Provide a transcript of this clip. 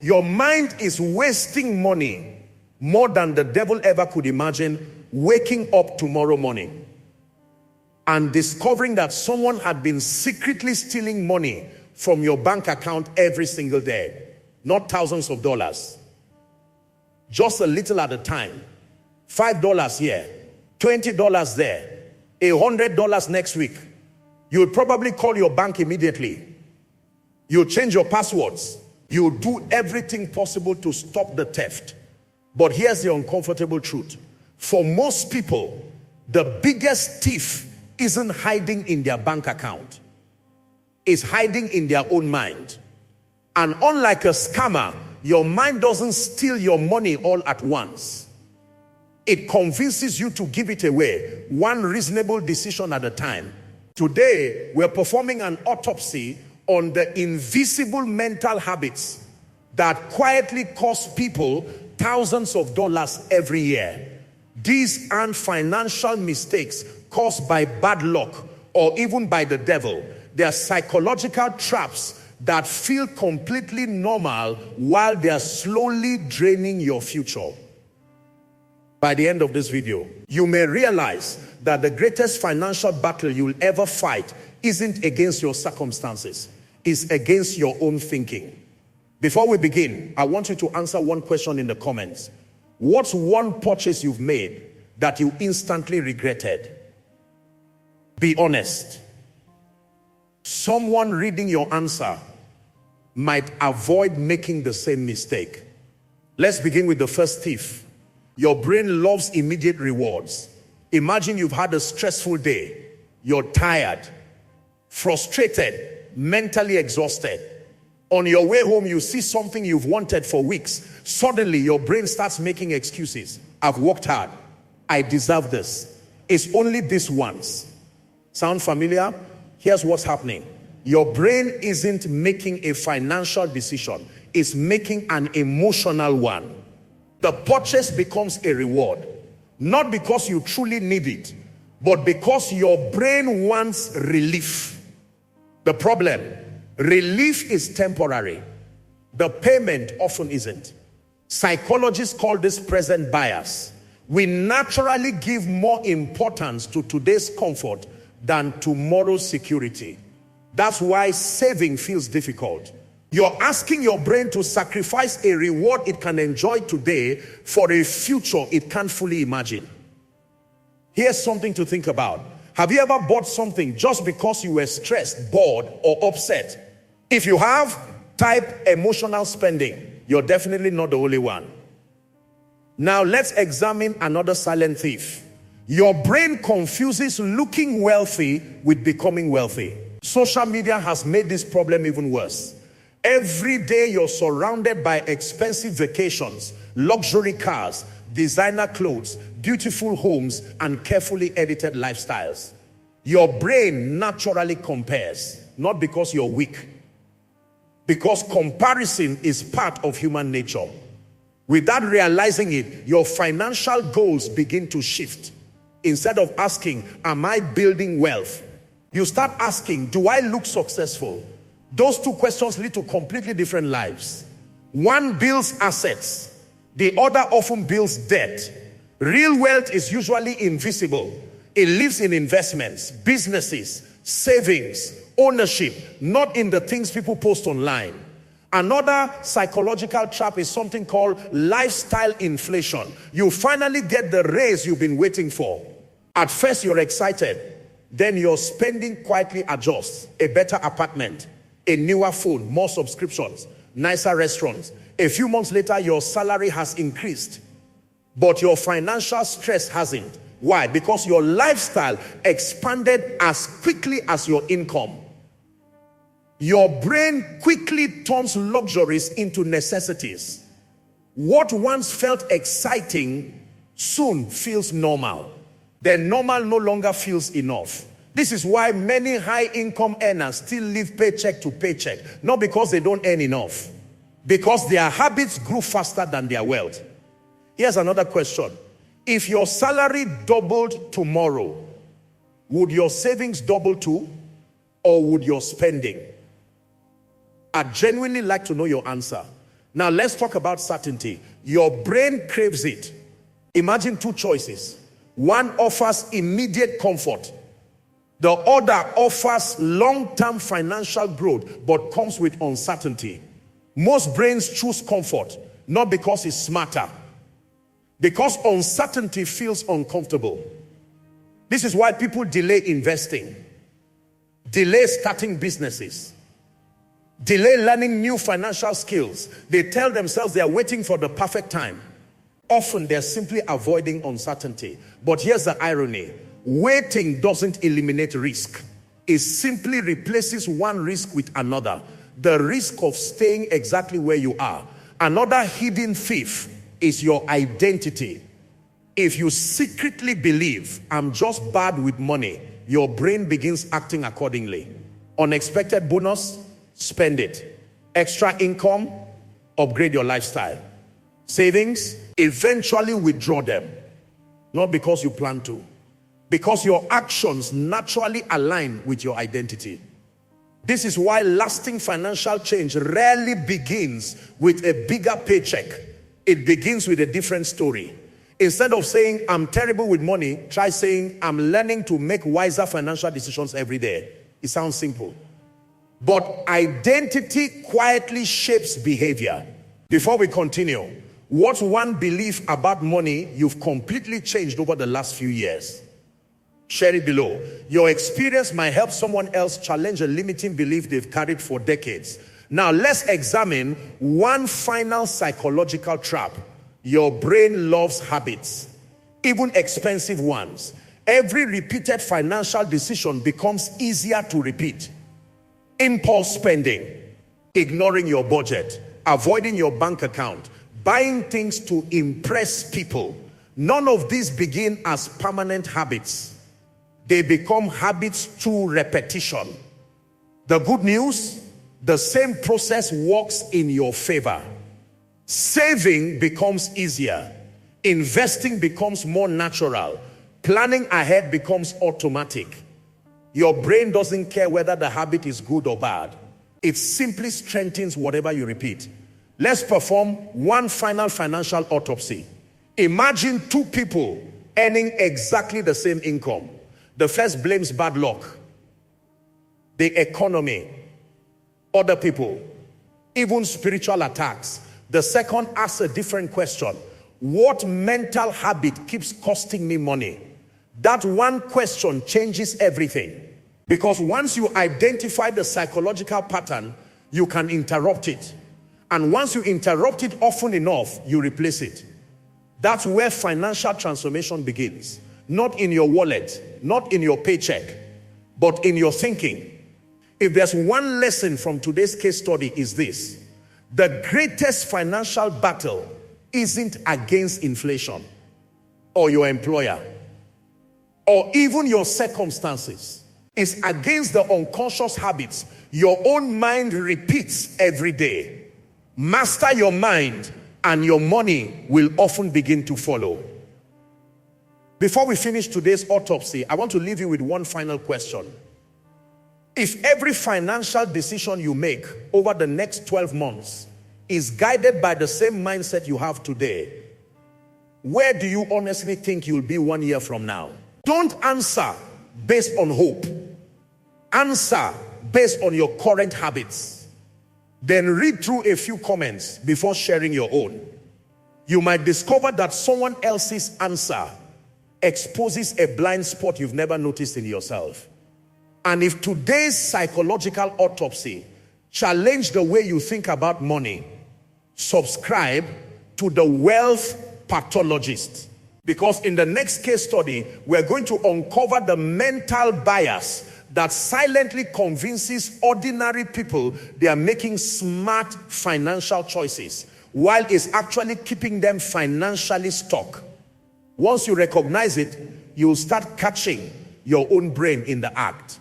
Your mind is wasting money more than the devil ever could imagine, waking up tomorrow morning and discovering that someone had been secretly stealing money from your bank account every single day. Not thousands of dollars. Just a little at a time. $5 here, $20 there, $100 next week. You would probably call your bank immediately. You'll change your passwords. You'll do everything possible to stop the theft. But here's the uncomfortable truth. For most people, the biggest thief isn't hiding in their bank account. It's hiding in their own mind. And unlike a scammer, your mind doesn't steal your money all at once. It convinces you to give it away, one reasonable decision at a time. Today, we're performing an autopsy on the invisible mental habits that quietly cost people thousands of dollars every year. These aren't financial mistakes caused by bad luck or even by the devil. They are psychological traps that feel completely normal while they are slowly draining your future. By the end of this video, you may realize that the greatest financial battle you'll ever fight isn't against your circumstances. It's against your own thinking. Before we begin, I want you to answer one question in the comments. What's one purchase you've made that you instantly regretted? Be honest. Someone reading your answer might avoid making the same mistake. Let's begin with the first thief. Your brain loves immediate rewards. Imagine you've had a stressful day. You're tired, frustrated, mentally exhausted. On your way home, you see something you've wanted for weeks. Suddenly, your brain starts making excuses. I've worked hard. I deserve this. It's only this once. Sound familiar? Here's what's happening. Your brain isn't making a financial decision. It's making an emotional one. The purchase becomes a reward. Not because you truly need it, but because your brain wants relief. The problem, relief is temporary. The payment often isn't. Psychologists call this present bias. We naturally give more importance to today's comfort than tomorrow's security. That's why saving feels difficult. You're asking your brain to sacrifice a reward it can enjoy today for a future it can't fully imagine. Here's something to think about. Have you ever bought something just because you were stressed, bored, or upset? If you have, type emotional spending. You're definitely not the only one. Now let's examine another silent thief. Your brain confuses looking wealthy with becoming wealthy. Social media has made this problem even worse. Every day you're surrounded by expensive vacations, luxury cars, designer clothes, beautiful homes, and carefully edited lifestyles. Your brain naturally compares, not because you're weak, because comparison is part of human nature. Without realizing it, your financial goals begin to shift. Instead of asking, am I building wealth? You start asking, do I look successful? Those two questions lead to completely different lives. One builds assets, the other often builds debt. Real wealth is usually invisible. It lives in investments, businesses, savings, ownership, not in the things people post online. Another psychological trap is something called lifestyle inflation. You finally get the raise you've been waiting for. At first you're excited, then your spending quietly adjusts. A better apartment, a newer phone, more subscriptions, nicer restaurants. A few months later, your salary has increased, but your financial stress hasn't. Why? Because your lifestyle expanded as quickly as your income. Your brain quickly turns luxuries into necessities. What once felt exciting soon feels normal. Then normal no longer feels enough. This is why many high-income earners still live paycheck to paycheck. Not because they don't earn enough, because their habits grew faster than their wealth. Here's another question. If your salary doubled tomorrow, would your savings double too? Or would your spending? I'd genuinely like to know your answer. Now let's talk about certainty. Your brain craves it. Imagine two choices. One offers immediate comfort. The other offers long-term financial growth, but comes with uncertainty. Most brains choose comfort, not because it's smarter, because uncertainty feels uncomfortable. This is why people delay investing, delay starting businesses, delay learning new financial skills. They tell themselves they are waiting for the perfect time. Often they're simply avoiding uncertainty. But here's the irony. Waiting doesn't eliminate risk. It simply replaces one risk with another. The risk of staying exactly where you are. Another hidden thief is your identity. If you secretly believe, I'm just bad with money, your brain begins acting accordingly. Unexpected bonus, spend it. Extra income, upgrade your lifestyle. Savings, eventually withdraw them. Not because you plan to, because your actions naturally align with your identity. This is why lasting financial change rarely begins with a bigger paycheck. It begins with a different story. Instead of saying, I'm terrible with money, try saying, I'm learning to make wiser financial decisions every day. It sounds simple. But identity quietly shapes behavior. Before we continue, what's one belief about money you've completely changed over the last few years? Share it below. Your experience might help someone else challenge a limiting belief they've carried for decades. Now let's examine one final psychological trap. Your brain loves habits, even expensive ones. Every repeated financial decision becomes easier to repeat. Impulse spending, ignoring your budget, avoiding your bank account, buying things to impress people. None of these begin as permanent habits. They become habits through repetition. The good news, the same process works in your favor. Saving becomes easier. Investing becomes more natural. Planning ahead becomes automatic. Your brain doesn't care whether the habit is good or bad. It simply strengthens whatever you repeat. Let's perform one final financial autopsy. Imagine two people earning exactly the same income. The first blames bad luck, the economy, other people, even spiritual attacks. The second asks a different question. What mental habit keeps costing me money? That one question changes everything. Because once you identify the psychological pattern, you can interrupt it. And once you interrupt it often enough, you replace it. That's where financial transformation begins. Not in your wallet, not in your paycheck, but in your thinking. If there's one lesson from today's case study, is this: the greatest financial battle isn't against inflation or your employer or even your circumstances. It's against the unconscious habits your own mind repeats every day. Master your mind and your money will often begin to follow. Before we finish today's autopsy, I want to leave you with one final question. If every financial decision you make over the next 12 months is guided by the same mindset you have today, where do you honestly think you'll be 1 year from now? Don't answer based on hope. Answer based on your current habits. Then read through a few comments before sharing your own. You might discover that someone else's answer exposes a blind spot you've never noticed in yourself. And if today's psychological autopsy challenged the way you think about money, subscribe to the Wealth Pathologist. Because in the next case study, we're going to uncover the mental bias that silently convinces ordinary people they are making smart financial choices, while it's actually keeping them financially stuck. Once you recognize it, you'll start catching your own brain in the act.